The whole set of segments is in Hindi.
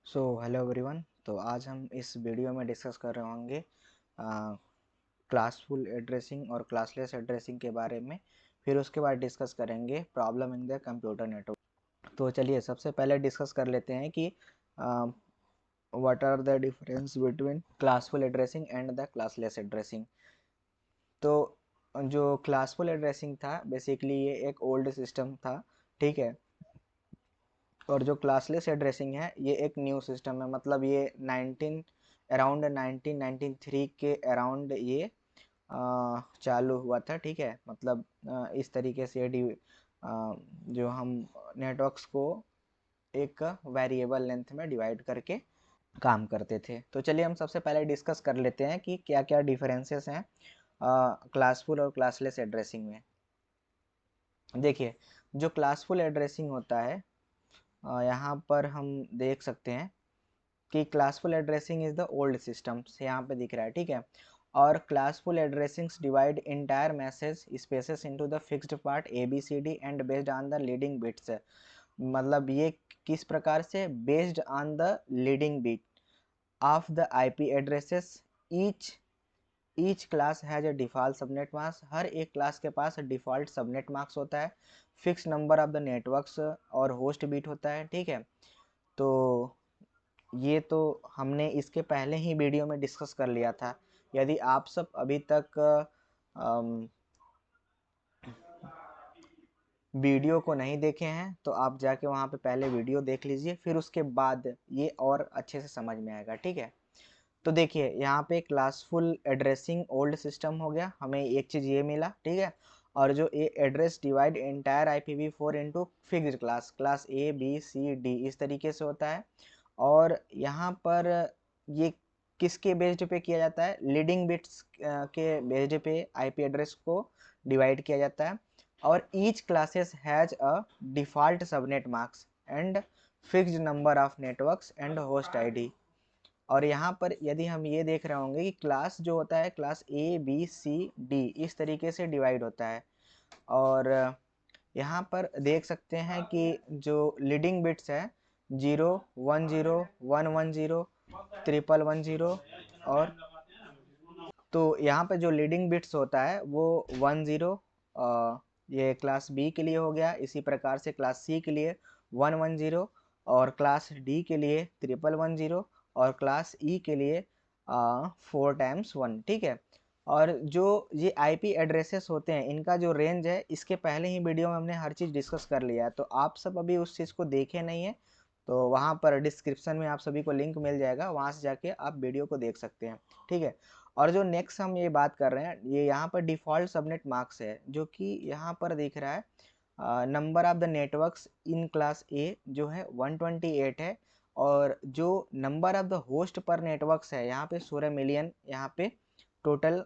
Hello everyone. तो आज हम इस वीडियो में डिस्कस कर रहे होंगे क्लासफुल एड्रेसिंग और क्लासलेस एड्रेसिंग के बारे में। फिर उसके बाद डिस्कस करेंगे problem in the computer network. तो चलिए सबसे पहले डिस्कस कर लेते हैं कि what are the difference between classful addressing and the classless addressing. तो जो क्लासफुल एड्रेसिंग था बेसिकली ये एक ओल्ड सिस्टम था, ठीक है। और जो क्लासलेस एड्रेसिंग है ये एक न्यू सिस्टम है, मतलब ये 1993 के अराउंड ये चालू हुआ था, ठीक है। मतलब इस तरीके से जो हम नेटवर्क्स को एक वेरिएबल लेंथ में डिवाइड करके काम करते थे। तो चलिए हम सबसे पहले डिस्कस कर लेते हैं कि क्या क्या डिफरेंसेस हैं क्लासफुल और क्लासलेस एड्रेसिंग में। देखिए, जो क्लासफुल एड्रेसिंग होता है यहाँ पर हम देख सकते हैं कि classful addressing is the old systems, यहाँ पे दिख रहा है, ठीक है। और classful addressings divide entire message spaces into the fixed part A B C D and based on the leading bits. मतलब ये किस प्रकार से, based on the leading bit of the IP addresses. Each each class has a default subnet mask. हर एक क्लास के पास डिफॉल्ट सबनेट मार्क्स होता है। Fix number of the networks और होस्ट बिट होता है, ठीक है। तो ये तो हमने इसके पहले ही वीडियो में डिस्कस कर लिया था। यदि आप सब अभी तक वीडियो को नहीं देखे हैं तो आप जाके वहाँ पे पहले वीडियो देख लीजिए, फिर उसके बाद ये और अच्छे से समझ में आएगा, ठीक है। तो देखिए यहाँ पे क्लासफुल एड्रेसिंग ओल्ड सिस्टम हो गया, हमें एक चीज़ ये मिला, ठीक है। और जो ये address divide entire IPv4 into fixed class A B C D इस तरीके से होता है। और यहाँ पर ये किसके बेस्ड पे किया जाता है, लीडिंग बिट्स के बेस्ड पे आईपी एड्रेस को डिवाइड किया जाता है। और each classes has a default subnet marks and fixed number of networks and host ID. और यहाँ पर यदि हम ये देख रहे होंगे कि क्लास जो होता है, class A B C D इस तरीके से डिवाइड होता है। और यहाँ पर देख सकते हैं कि जो लीडिंग बिट्स है 0 1 0 1 1 0 1 1 0 और तो यहाँ पे जो लीडिंग बिट्स होता है वो 1 0 ये क्लास बी के लिए हो गया। इसी प्रकार से क्लास सी के लिए 1 1 0 और क्लास डी के लिए 1 1 1 0 और क्लास ई के लिए 4 टाइम्स 1, ठीक है। और जो ये आईपी एड्रेसेस होते हैं इनका जो रेंज है, इसके पहले ही वीडियो में हमने हर चीज़ डिस्कस कर लिया है। तो आप सब अभी उस चीज़ को देखे नहीं है तो वहाँ पर डिस्क्रिप्शन में आप सभी को लिंक मिल जाएगा, वहाँ से जाके आप वीडियो को देख सकते हैं, ठीक है। और जो नेक्स्ट हम ये बात कर रहे हैं, ये यहाँ पर डिफ़ॉल्ट सबनेट मार्क्स है, जो कि यहाँ पर दिख रहा है number of the networks in class ए जो है 128 है। और जो नंबर ऑफ द होस्ट पर नेटवर्क्स है यहाँ पे 16 मिलियन। यहाँ पे टोटल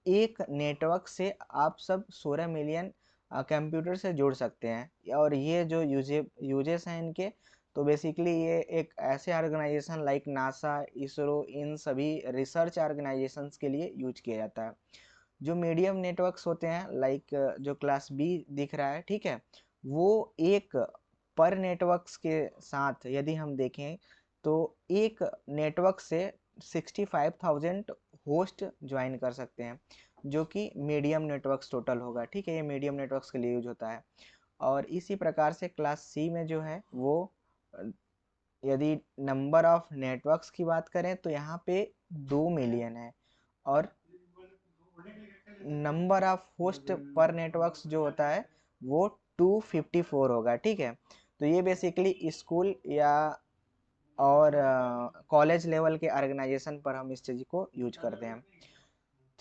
एक नेटवर्क से आप सब 16 मिलियन कंप्यूटर से जुड़ सकते हैं। और ये जो यूजेस हैं इनके, तो बेसिकली ये एक ऐसे ऑर्गेनाइजेशन लाइक नासा, इसरो, इन सभी रिसर्च ऑर्गेनाइजेशंस के लिए यूज किया जाता है। जो मीडियम नेटवर्क्स होते हैं लाइक जो क्लास बी दिख रहा है, ठीक है, वो एक पर नेटवर्क्स के साथ यदि हम देखें तो एक नेटवर्क से 65,000 होस्ट ज्वाइन कर सकते हैं, जो कि मीडियम नेटवर्क्स टोटल होगा, ठीक है। ये मीडियम नेटवर्क्स के लिए यूज होता है। और इसी प्रकार से क्लास सी में जो है वो यदि नंबर ऑफ नेटवर्क्स की बात करें तो यहाँ पे 2 मिलियन है। और नंबर ऑफ होस्ट पर नेटवर्क्स जो होता है वो 254 होगा, ठीक है। तो ये बेसिकली स्कूल या और कॉलेज लेवल के ऑर्गेनाइजेशन पर हम इस चीज़ को यूज करते हैं।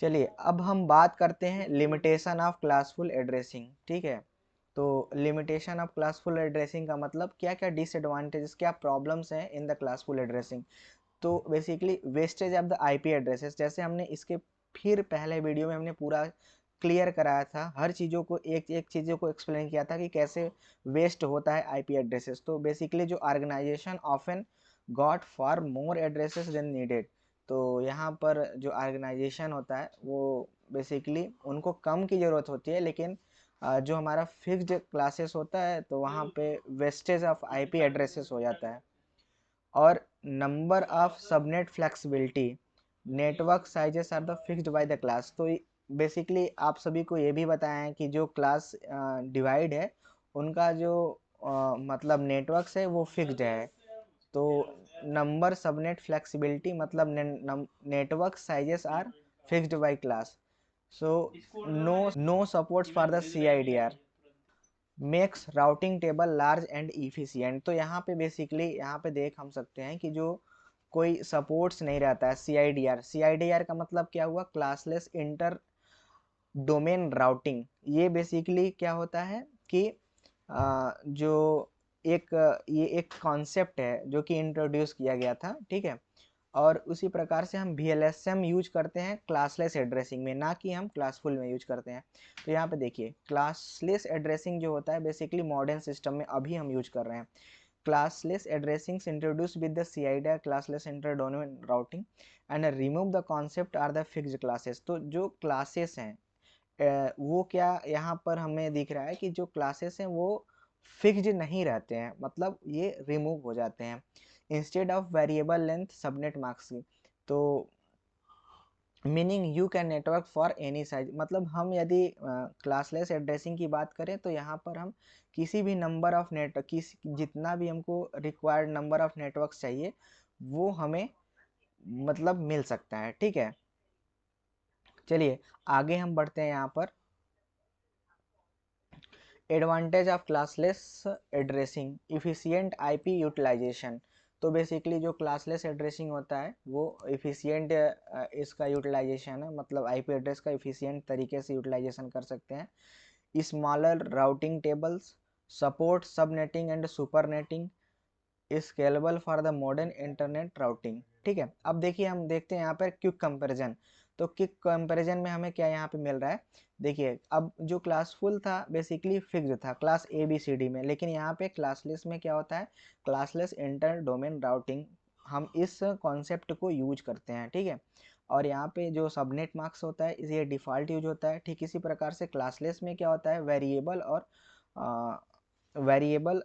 चलिए अब हम बात करते हैं लिमिटेशन ऑफ क्लासफुल एड्रेसिंग, ठीक है। तो लिमिटेशन ऑफ क्लासफुल एड्रेसिंग का मतलब क्या क्या डिसएडवांटेजेस, क्या प्रॉब्लम्स हैं इन द क्लासफुल एड्रेसिंग। तो basically wastage of the IP addresses, जैसे हमने इसके फिर पहले वीडियो में हमने पूरा क्लियर कराया था, हर चीज़ों को एक एक चीज़ों को एक्सप्लेन किया था कि कैसे वेस्ट होता है आईपी एड्रेसेस। तो बेसिकली जो organisation often got for more addresses than needed. तो यहाँ पर जो ऑर्गेनाइजेशन होता है वो बेसिकली उनको कम की ज़रूरत होती है, लेकिन जो हमारा फिक्स्ड क्लासेस होता है तो वहाँ पे वेस्टेज ऑफ आईपी एड्रेसेस हो जाता है। और number of subnet flexibility, network sizes are the fixed by the class. तो बेसिकली आप सभी को ये भी बताया है कि जो क्लास डिवाइड है उनका जो मतलब नेटवर्क्स है वो फिक्स्ड है। तो नंबर सबनेट फ्लेक्सिबिलिटी मतलब network sizes are fixed by class. So no supports for the CIDR, makes routing table large and efficient. तो यहाँ पे बेसिकली यहाँ पे देख हम सकते हैं कि जो कोई सपोर्ट्स नहीं रहता है CIDR का मतलब क्या हुआ, क्लासलेस इंटर डोमेन राउटिंग। ये बेसिकली क्या होता है कि जो ये एक कॉन्सेप्ट है जो कि इंट्रोड्यूस किया गया था, ठीक है। और उसी प्रकार से हम VLSM यूज करते हैं क्लासलेस एड्रेसिंग में, ना कि हम क्लासफुल में यूज करते हैं। तो यहाँ पे देखिए क्लासलेस एड्रेसिंग जो होता है बेसिकली मॉडर्न सिस्टम में अभी हम यूज कर रहे हैं। Classless addressing introduce with the CIDR classless inter domain routing and remove the concept are the fixed classes. तो जो क्लासेस हैं वो क्या यहाँ पर हमें दिख रहा है कि जो क्लासेस हैं वो फिक्स्ड नहीं रहते हैं, मतलब ये रिमूव हो जाते हैं instead of variable length subnet marks की। तो meaning you can network for any size, मतलब हम यदि क्लासलेस एड्रेसिंग की बात करें तो यहाँ पर हम किसी भी नंबर ऑफ नेटवर्क, किसी जितना भी हमको रिक्वायर्ड नंबर ऑफ नेटवर्क चाहिए वो हमें मतलब मिल सकता है, ठीक है। चलिए आगे हम बढ़ते हैं यहाँ पर। Advantage of classless addressing, efficient IP utilisation. तो बेसिकली जो क्लासलेस एड्रेसिंग होता है वो इफिशियंट इसका यूटिलाइजेशन है, मतलब IP एड्रेस का इफिशियंट तरीके से यूटिलाइजेशन कर सकते हैं। Smaller routing tables, support subnetting and supernetting, scalable for the modern internet routing, ठीक है। अब देखिए हम देखते हैं यहाँ पर क्विक कंपैरिजन। तो क्विक कंपैरिजन में हमें क्या यहाँ पे मिल रहा है, देखिए अब जो क्लासफुल था बेसिकली फिक्स्ड था क्लास ABCD में, लेकिन यहाँ पे क्लासलेस में क्या होता है, क्लासलेस इंटर डोमेन राउटिंग, हम इस कॉन्सेप्ट को यूज करते हैं, ठीक है। और यहाँ पे जो सबनेट मार्क्स होता है ये डिफ़ॉल्ट यूज होता है। ठीक इसी प्रकार से क्लासलेस में क्या होता है, वेरिएबल और वेरिएबल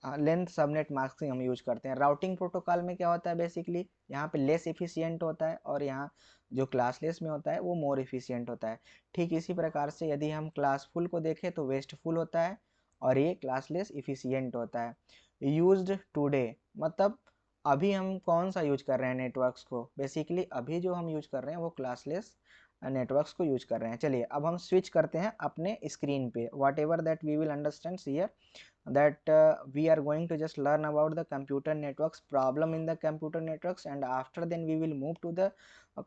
लेंथ सबनेट मास्किंग हम यूज करते हैं। राउटिंग प्रोटोकॉल में क्या होता है बेसिकली, यहाँ पे लेस इफिशियंट होता है और यहाँ जो क्लासलेस में होता है वो मोर इफिशियंट होता है। ठीक इसी प्रकार से यदि हम क्लासफुल को देखें तो वेस्टफुल होता है और ये क्लासलेस इफिशियंट होता है। यूज्ड टुडे मतलब अभी हम कौन सा यूज कर रहे हैं नेटवर्क्स को, बेसिकली अभी जो हम यूज कर रहे हैं वो क्लासलेस नेटवर्क्स को यूज कर रहे हैं। चलिए अब हम स्विच करते हैं अपने स्क्रीन पे, whatever that we will understand here that we are going to just learn about the computer networks, problem in the computer networks, and after then we will move to the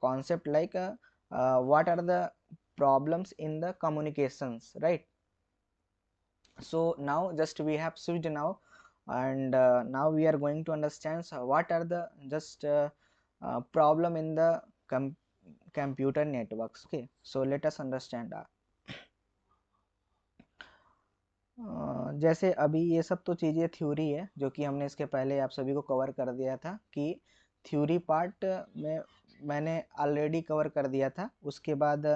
concept like what are the problems in the communications, right? So now just we have switched now, and now we are going to understand what are the just problem in the computer networks. Okay, so let us understand जैसे अभी ये सब तो चीज़ें थ्योरी है जो कि हमने इसके पहले आप सभी को कवर कर दिया था कि थ्योरी पार्ट में मैंने ऑलरेडी कवर कर दिया था। उसके बाद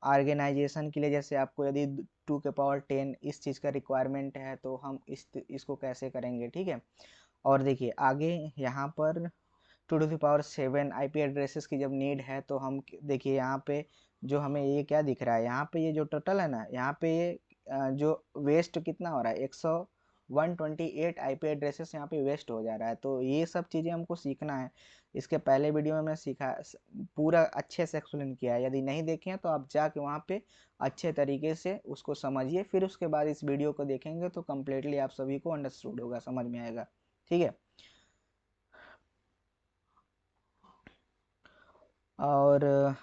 ऑर्गेनाइजेशन के लिए जैसे आपको यदि 2 के पावर 10 इस चीज़ का रिक्वायरमेंट है तो हम इसको कैसे करेंगे, ठीक है। और देखिए आगे यहाँ पर 2 to the power 7 IP addresses की जब नीड है तो हम देखिए यहाँ पे जो हमें ये क्या दिख रहा है, यहाँ पे ये जो टोटल है ना, यहाँ पे ये जो वेस्ट कितना हो रहा है 128 IP एड्रेसेस यहाँ पे वेस्ट हो जा रहा है। तो ये सब चीज़ें हमको सीखना है। इसके पहले वीडियो में मैं सीखा पूरा अच्छे से एक्सप्लेन किया है, यदि नहीं देखे हैं तो आप जाके वहाँ पे अच्छे तरीके से उसको समझिए, फिर उसके बाद इस वीडियो को देखेंगे तो कम्प्लीटली आप सभी को अंडरस्टूड होगा, समझ में आएगा, ठीक है। और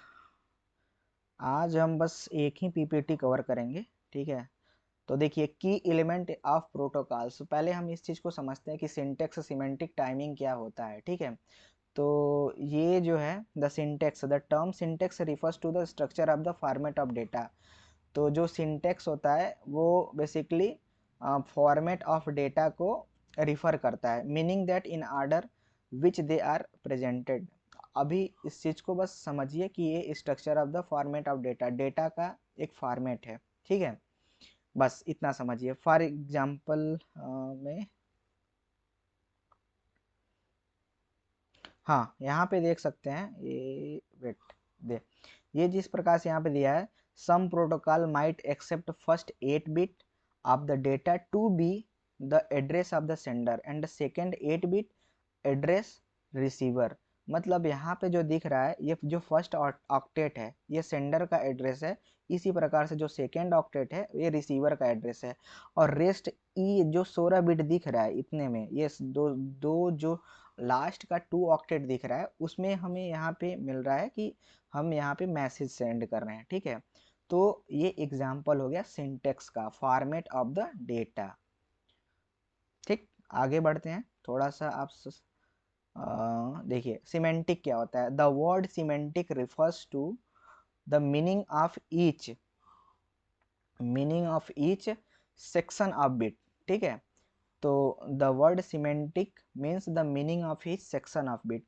आज हम बस एक ही PPT कवर करेंगे, ठीक है। तो देखिए की एलिमेंट ऑफ प्रोटोकॉल्स, पहले हम इस चीज़ को समझते हैं कि सिंटेक्स सिमेंटिक टाइमिंग क्या होता है, ठीक है। तो ये जो है the syntax, the term syntax refers to the structure of the format of data. तो जो सिंटेक्स होता है वो बेसिकली फॉर्मेट ऑफ डेटा को रिफ़र करता है, meaning that in order which they are presented. अभी इस चीज़ को बस समझिए कि ये structure of the format of data, data का एक फॉर्मेट है, ठीक है। बस इतना समझिए। फॉर एग्जाम्पल में हाँ, यहाँ पे देख सकते हैं ये, वेट दे, ये जिस प्रकार से यहाँ पे दिया है, some protocol might accept first 8 bit of the data to be the address of the sender and second 8 bit address receiver. मतलब यहाँ पे जो दिख रहा है, ये जो फर्स्ट ऑक्टेट है ये सेंडर का एड्रेस है, इसी प्रकार से जो सेकेंड ऑक्टेट है ये रिसीवर का एड्रेस है, और रेस्ट ई जो 16 बिट दिख रहा है इतने में, ये दो दो जो लास्ट का 2 ऑक्टेट दिख रहा है उसमें हमें यहाँ पे मिल रहा है कि हम यहाँ पे मैसेज सेंड कर रहे हैं, ठीक है। तो ये एग्जाम्पल हो गया सिंटेक्स का, फॉर्मेट ऑफ द डेटा। ठीक, आगे बढ़ते हैं थोड़ा सा। आप देखिए सिमेंटिक क्या होता है। The word semantic refers to the meaning of each section of bit, ठीक है। तो the word semantic means the meaning of each section of bit.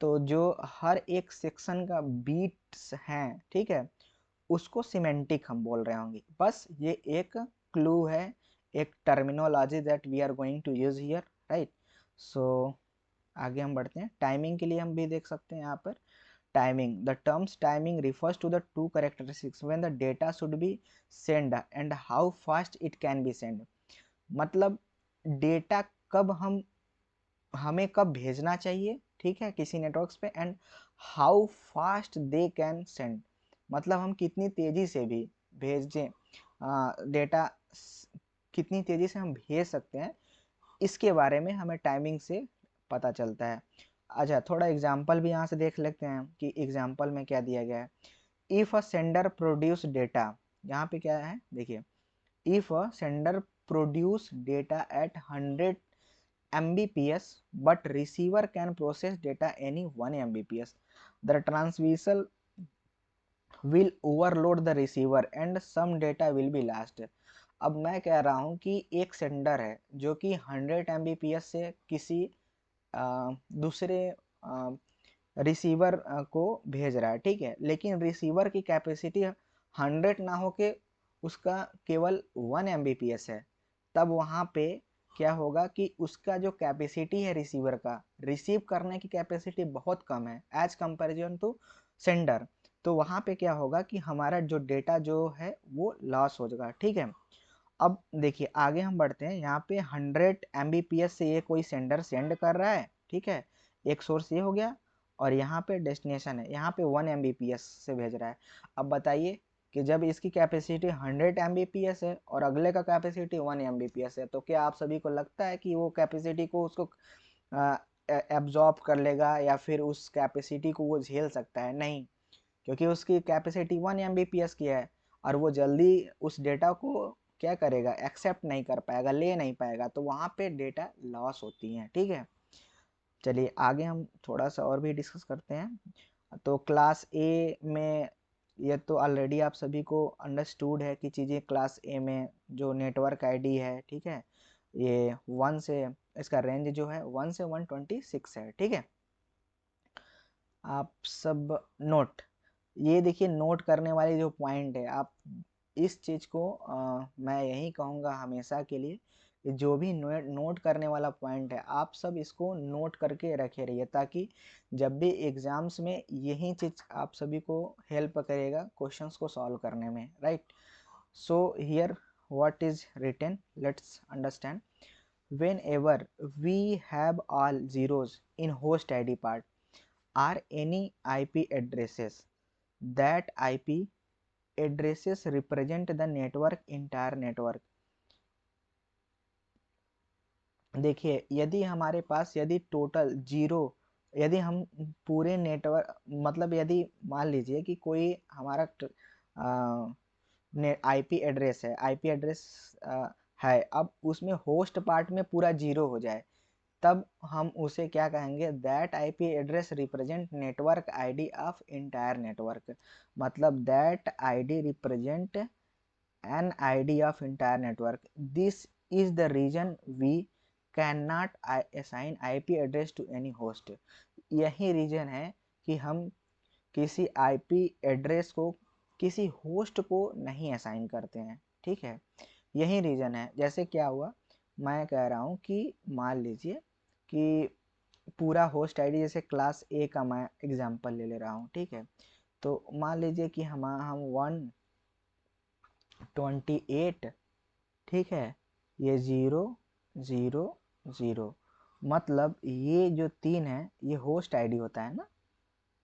तो जो हर एक सेक्शन का बीट्स हैं, ठीक है, उसको सिमेंटिक हम बोल रहे होंगे। बस ये एक क्लू है, एक terminology that we are going to use here, right. So आगे हम बढ़ते हैं। टाइमिंग के लिए हम भी देख सकते हैं यहाँ पर। Timing, the terms timing refers to the two characteristics when the data should be send and how fast it can be send. मतलब डेटा कब हमें कब भेजना चाहिए, ठीक है, किसी नेटवर्क्स पे, and how fast they can send, मतलब हम कितनी तेजी से भी भेजें डेटा, कितनी तेजी से हम भेज सकते हैं, इसके बारे में हमें टाइमिंग से पता चलता है। अच्छा, थोड़ा एग्जांपल भी यहाँ से देख लेते हैं कि एग्जांपल में क्या दिया गया है। If a sender produce data, यहाँ पे क्या है देखिए, if a sender produce data eight 100 Mbps but receiver can process data any 1 Mbps, the transmission will overload the receiver and some data will be lost। अब मैं कह रहा हूँ कि एक सेंडर है जो कि 100 Mbps से किसी दूसरे रिसीवर को भेज रहा है, ठीक है, लेकिन रिसीवर की कैपेसिटी 100 ना हो के उसका केवल 1 Mbps है। तब वहाँ पे क्या होगा कि उसका जो कैपेसिटी है रिसीवर का, रिसीव करने की कैपेसिटी बहुत कम है एज कंपेरिजन टू सेंडर। तो वहाँ पे क्या होगा कि हमारा जो डेटा जो है वो लॉस हो जाएगा, ठीक है। अब देखिए आगे हम बढ़ते हैं। यहाँ पे 100 Mbps से ये कोई सेंडर सेंड कर रहा है, ठीक है, एक सोर्स ये हो गया, और यहाँ पे डेस्टिनेशन है, यहाँ पे 1 Mbps से भेज रहा है। अब बताइए कि जब इसकी कैपेसिटी 100 Mbps है और अगले का कैपेसिटी 1 Mbps है, तो क्या आप सभी को लगता है कि वो कैपेसिटी को उसको एब्जॉर्ब कर लेगा या फिर उस कैपेसिटी को वो झेल सकता है? नहीं, क्योंकि उसकी कैपेसिटी 1 Mbps की है और वो जल्दी उस डेटा को क्या करेगा, एक्सेप्ट नहीं कर पाएगा, ले नहीं पाएगा, तो वहाँ पे डेटा लॉस होती हैं, ठीक है। चलिए आगे हम थोड़ा सा और भी डिस्कस करते हैं। तो क्लास ए में ये तो ऑलरेडी आप सभी को अंडरस्टूड है कि चीज़ें क्लास ए में जो नेटवर्क आईडी है, ठीक है, ये 1 से, इसका रेंज जो है 1 से 126 है, ठीक है। आप सब नोट, ये देखिए नोट करने वाले जो पॉइंट है, आप इस चीज़ को मैं यही कहूँगा हमेशा के लिए कि जो भी नोट करने वाला पॉइंट है आप सब इसको नोट करके रखे रहिए, ताकि जब भी एग्जाम्स में यही चीज़ आप सभी को हेल्प करेगा क्वेश्चंस को सॉल्व करने में, right. So here what is written, let's understand. whenever we have all zeros in host id part are any IP addresses, that IP addresses represent the network entire network। देखिए यदि हमारे पास यदि टोटल जीरो, यदि हम पूरे नेटवर्क, मतलब यदि मान लीजिए कि कोई हमारा आईपी एड्रेस है, आईपी एड्रेस है, अब उसमें होस्ट पार्ट में पूरा जीरो हो जाए, तब हम उसे क्या कहेंगे, that IP address represent network ID of entire network. मतलब that ID represent an ID of entire network. This is the reason we can not assign IP address to any host. यही रीजन है कि हम किसी आईपी एड्रेस को किसी होस्ट को नहीं असाइन करते हैं, ठीक है, यही रीजन है। जैसे क्या हुआ, मैं कह रहा हूँ कि मान लीजिए कि पूरा होस्ट आईडी, जैसे क्लास ए का मैं एग्जांपल ले रहा हूँ, ठीक है। तो मान लीजिए कि हम 128, ठीक है, ये 0 0 0, मतलब ये जो 3 है ये होस्ट आईडी होता है ना,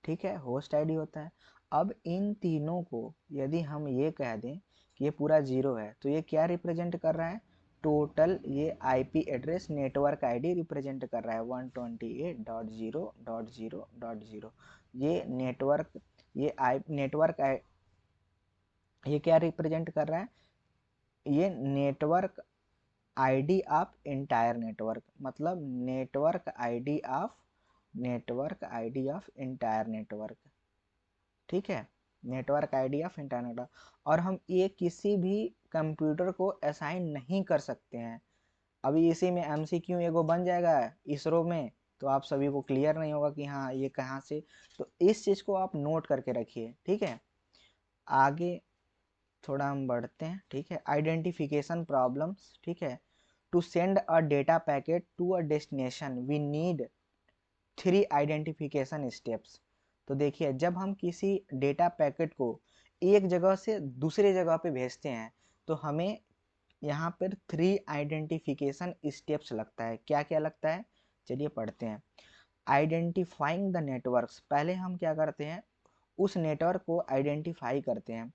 ठीक है, होस्ट आईडी होता है। अब इन तीनों को यदि हम ये कह दें कि ये पूरा 0 है, तो ये क्या रिप्रेजेंट कर रहा है, टोटल ये IP address network ID represent कर रहा है 128.0.0.0। ये नेटवर्क, ये ये क्या रिप्रेजेंट कर रहा है, ये network ID of entire network, मतलब network ID of entire network, ठीक है, network ID of entire network. और हम ये किसी भी कंप्यूटर को असाइन नहीं कर सकते हैं। अभी इसी में एमसीक्यू एगो बन जाएगा इसरो में, तो आप सभी को क्लियर नहीं होगा कि हाँ ये कहाँ से, तो इस चीज़ को आप नोट करके रखिए, ठीक है। आगे थोड़ा हम बढ़ते हैं, ठीक है। आइडेंटिफिकेशन प्रॉब्लम्स, ठीक है। To send a data packet to a destination we need 3 identification steps. तो देखिए, जब हम किसी डेटा पैकेट को एक जगह से दूसरे जगह पे भेजते हैं, तो हमें यहाँ पर 3 आइडेंटिफिकेशन स्टेप्स लगता है। क्या क्या लगता है, चलिए पढ़ते हैं। आइडेंटिफाइंग द नेटवर्क्स, पहले हम क्या करते हैं, उस नेटवर्क को आइडेंटिफाई करते हैं।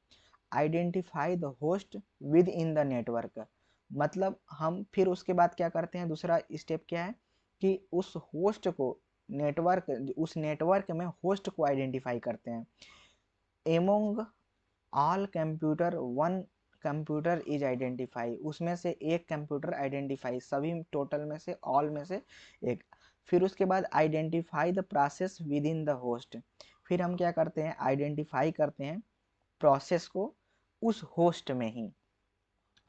Identify the host with in the network, मतलब हम फिर उसके बाद क्या करते हैं, दूसरा स्टेप क्या है कि उस होस्ट को उस नेटवर्क में होस्ट को आइडेंटिफाई करते हैं। Among all computer one computer is identify, उसमें से एक कंप्यूटर आइडेंटिफाई, सभी टोटल में से, ऑल में से एक। फिर उसके बाद identify the process with in the host, फिर हम क्या करते हैं, आइडेंटिफाई करते हैं प्रोसेस को उस होस्ट में ही,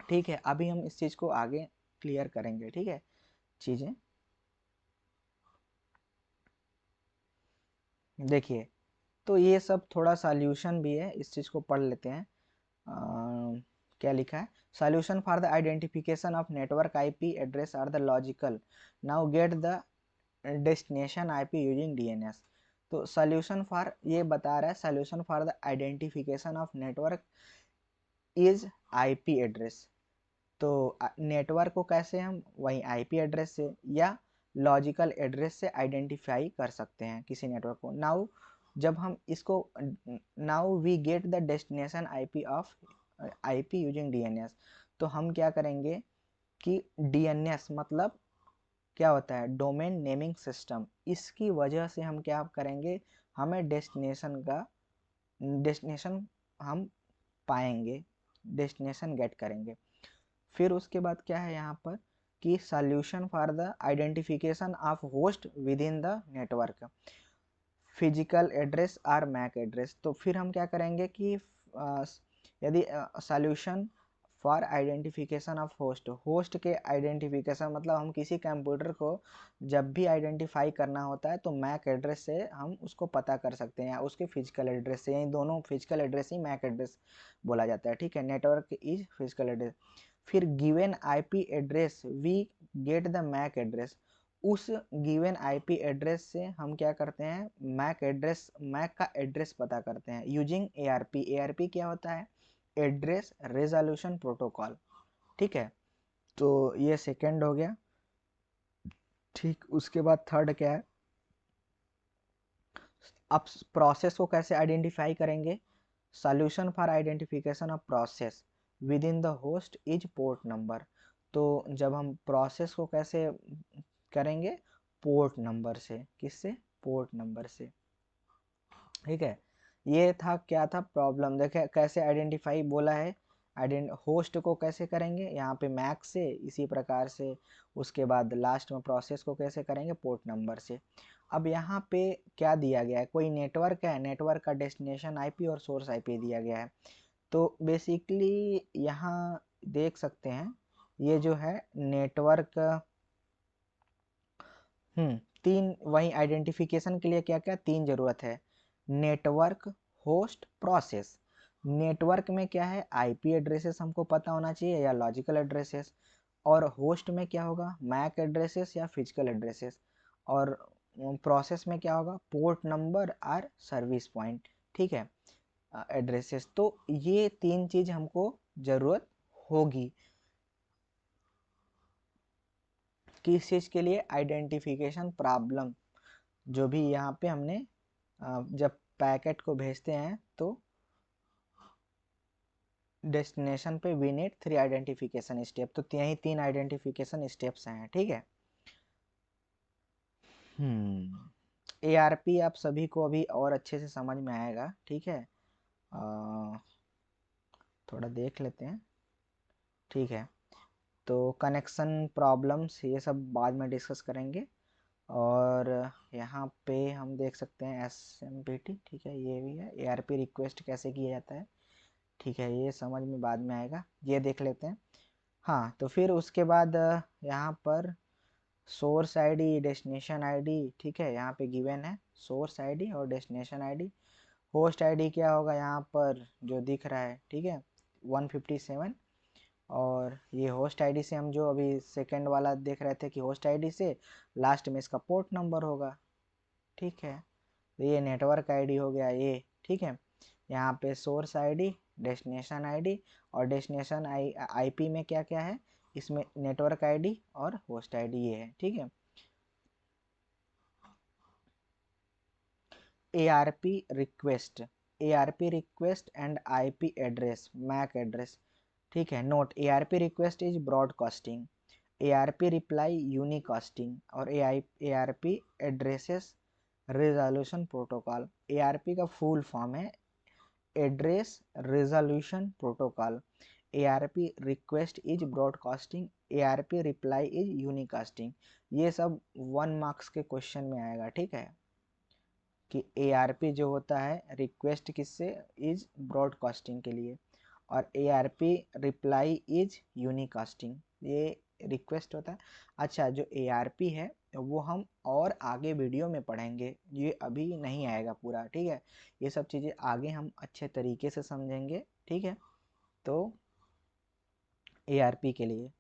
ठीक है। अभी हम इस चीज़ को आगे क्लियर करेंगे, ठीक है, चीज़ें देखिए। तो ये सब थोड़ा सॉल्यूशन भी है, इस चीज़ को पढ़ लेते हैं। क्या लिखा है, solution for the identification of network IP address are the logical, now get the destination IP using DNS. तो सॉल्यूशन फॉर, ये बता रहा है solution for the identification of network is IP address. तो नेटवर्क को कैसे हम वही आईपी एड्रेस से या लॉजिकल एड्रेस से आइडेंटिफाई कर सकते हैं किसी नेटवर्क को। नाउ जब हम इसको, now we get the destination IP of IP using DNS, तो हम क्या करेंगे कि डीएनएस मतलब क्या होता है, डोमेन नेमिंग सिस्टम, इसकी वजह से हम क्या करेंगे, हमें डेस्टिनेशन हम पाएंगे, डेस्टिनेशन गेट करेंगे। फिर उसके बाद क्या है यहाँ पर कि solution for the identification of host with in the network, physical address और मैक एड्रेस। तो फिर हम क्या करेंगे कि यदि solution for identification of host के आइडेंटिफिकेशन, मतलब हम किसी कंप्यूटर को जब भी आइडेंटिफाई करना होता है तो मैक एड्रेस से हम उसको पता कर सकते हैं, या उसके फिजिकल एड्रेस से, यही दोनों फिजिकल एड्रेस ही मैक एड्रेस बोला जाता है, ठीक है। Network is physical address. फिर given IP address we get the MAC address, उस गिवन आईपी एड्रेस से हम क्या करते हैं, मैक का एड्रेस पता करते हैं यूजिंग एआरपी। एआरपी क्या होता है, एड्रेस रेजोल्यूशन प्रोटोकॉल, ठीक है। तो ये सेकंड हो गया, ठीक। उसके बाद थर्ड क्या है, अब प्रोसेस को कैसे आइडेंटिफाई करेंगे, solution for identification of process with in the host is port number. तो जब हम प्रोसेस को कैसे करेंगे, पोर्ट नंबर से, किससे, पोर्ट नंबर से, ठीक है। ये था, क्या था प्रॉब्लम, देखे कैसे आइडेंटिफाई बोला है, होस्ट को कैसे करेंगे यहाँ पे मैक से, इसी प्रकार से उसके बाद लास्ट में प्रोसेस को कैसे करेंगे, पोर्ट नंबर से। अब यहाँ पे क्या दिया गया है, कोई नेटवर्क है, नेटवर्क का डेस्टिनेशन आईपी और सोर्स आईपी दिया गया है। तो बेसिकली यहाँ देख सकते हैं, ये जो है नेटवर्क, तीन, वही आइडेंटिफिकेशन के लिए क्या क्या तीन जरूरत है, नेटवर्क, होस्ट, प्रोसेस। नेटवर्क में क्या है, आईपी एड्रेसेस हमको पता होना चाहिए या लॉजिकल एड्रेसेस, और होस्ट में क्या होगा, मैक एड्रेसेस या फिजिकल एड्रेसेस, और प्रोसेस में क्या होगा, पोर्ट नंबर और सर्विस पॉइंट, ठीक है, एड्रेसेस। तो ये 3 चीज हमको जरूरत होगी किस चीज के लिए, आइडेंटिफिकेशन प्रॉब्लम। जो भी यहाँ पे हमने जब पैकेट को भेजते हैं तो डेस्टिनेशन पे वी नीड 3 आइडेंटिफिकेशन स्टेप। तो यही 3 आइडेंटिफिकेशन स्टेप्स हैं, ठीक है। ARP आप सभी को अभी और अच्छे से समझ में आएगा, ठीक है। थोड़ा देख लेते हैं, ठीक है। तो कनेक्शन प्रॉब्लम्स ये सब बाद में डिस्कस करेंगे। और यहाँ पे हम देख सकते हैं SMPT, ठीक है, ये भी है। ARP रिक्वेस्ट कैसे किया जाता है, ठीक है, ये समझ में बाद में आएगा, ये देख लेते हैं। हाँ, तो फिर उसके बाद यहाँ पर सोर्स आईडी, डेस्टिनेशन आईडी, ठीक है, यहाँ पे गिवन है सोर्स आईडी और डेस्टिनेशन आईडी। होस्ट आईडी क्या होगा यहाँ पर जो दिख रहा है, ठीक है, 157। और ये होस्ट आईडी से हम जो अभी सेकंड वाला देख रहे थे कि होस्ट आईडी से लास्ट में इसका पोर्ट नंबर होगा, ठीक है। तो ये नेटवर्क आईडी हो गया ये, ठीक है। यहाँ पे सोर्स आईडी, डेस्टिनेशन आईडी और डेस्टिनेशन आईपी में क्या क्या है, इसमें नेटवर्क आईडी और होस्ट आईडी ये है, ठीक है। ARP request, ARP request and IP address, MAC address, ठीक है। Note, ARP request is broadcasting, ARP reply unicasting और ARP addresses resolution protocol. ARP का फुल फॉर्म है address resolution protocol. ARP request is broadcasting, ARP reply is unicasting. ये सब 1 मार्क्स के क्वेश्चन में आएगा, ठीक है, कि ARP जो होता है रिक्वेस्ट किससे, इज ब्रॉडकास्टिंग के लिए, और ARP रिप्लाई इज यूनिकास्टिंग, ये रिक्वेस्ट होता है। अच्छा, जो ARP है वो हम और आगे वीडियो में पढ़ेंगे, ये अभी नहीं आएगा पूरा, ठीक है। ये सब चीज़ें आगे हम अच्छे तरीके से समझेंगे, ठीक है। तो ARP के लिए,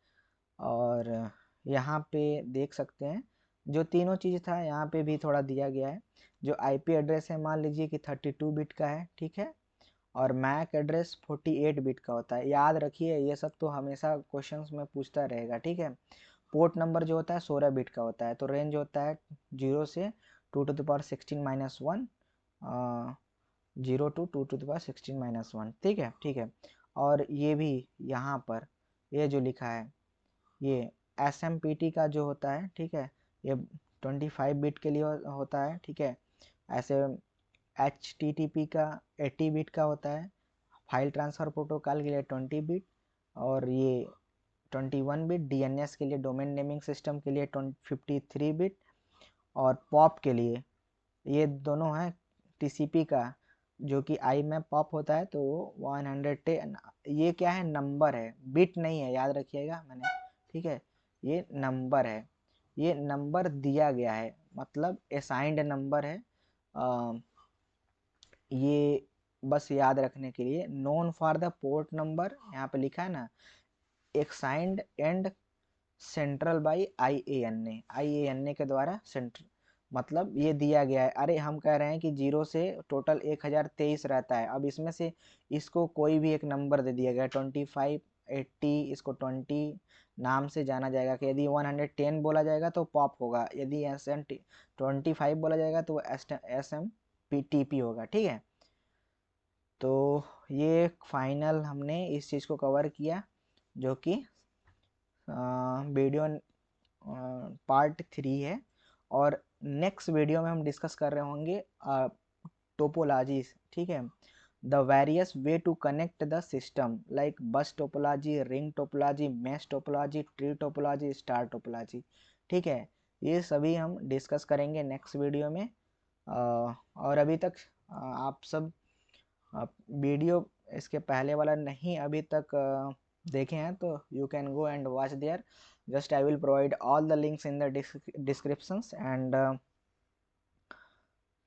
और यहाँ पे देख सकते हैं जो तीनों चीज़ था यहाँ पे भी थोड़ा दिया गया है। जो IP एड्रेस है मान लीजिए कि 32 बिट का है, ठीक है, और मैक एड्रेस 48 बिट का होता है। याद रखिए ये सब तो हमेशा क्वेश्चंस में पूछता रहेगा, ठीक है। पोर्ट नंबर जो होता है 16 बिट का होता है, तो रेंज होता है 0 से 2⁻16⁻1, 0 to 2⁻16⁻1, ठीक है, ठीक है। और ये भी यहाँ पर ये जो लिखा है ये SMPT का जो होता है, ठीक है, ये 25 बिट के लिए होता है, ठीक है। ऐसे HTTP का 80 बिट का होता है, फाइल ट्रांसफ़र प्रोटोकॉल के लिए 20 बिट, और ये 21 बिट, DNS के लिए डोमेन नेमिंग सिस्टम के लिए 53 बिट, और पॉप के लिए ये दोनों हैं TCP का जो कि IMAP पॉप होता है, तो 110। ये क्या है, नंबर है, बिट नहीं है, याद रखिएगा मैंने, ठीक है, ये नंबर है, ये नंबर दिया गया है, मतलब असाइंड नंबर है। ये बस याद रखने के लिए, known for the port number यहाँ पे लिखा है ना, एक्साइंड एंड सेंट्रल बाई IANA के द्वारा सेंट्रल, मतलब ये दिया गया है। अरे हम कह रहे हैं कि 0 से टोटल 1023 रहता है, अब इसमें से इसको कोई भी एक नंबर दे दिया गया, 25, 80, इसको 20 नाम से जाना जाएगा। कि यदि 110 बोला जाएगा तो पॉप होगा, यदि SM25 बोला जाएगा तो SMPTP होगा, ठीक है। तो ये फाइनल हमने इस चीज़ को कवर किया, जो कि वीडियो पार्ट 3 है। और नेक्स्ट वीडियो में हम डिस्कस कर रहे होंगे टोपोलॉजीज, ठीक है, the various way to connect the system, like bus topology, ring topology, mesh topology, tree topology, star topology, ठीक है। ये सभी हम डिस्कस करेंगे नेक्स्ट वीडियो में। और अभी तक आप सब वीडियो इसके पहले वाला नहीं अभी तक देखे हैं तो you can go and watch there, just I will provide all the links in the descriptions and,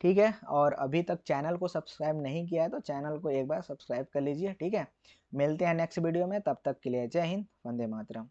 ठीक है। और अभी तक चैनल को सब्सक्राइब नहीं किया है तो चैनल को एक बार सब्सक्राइब कर लीजिए, ठीक है। मिलते हैं नेक्स्ट वीडियो में, तब तक के लिए जय हिंद, वंदे मातरम।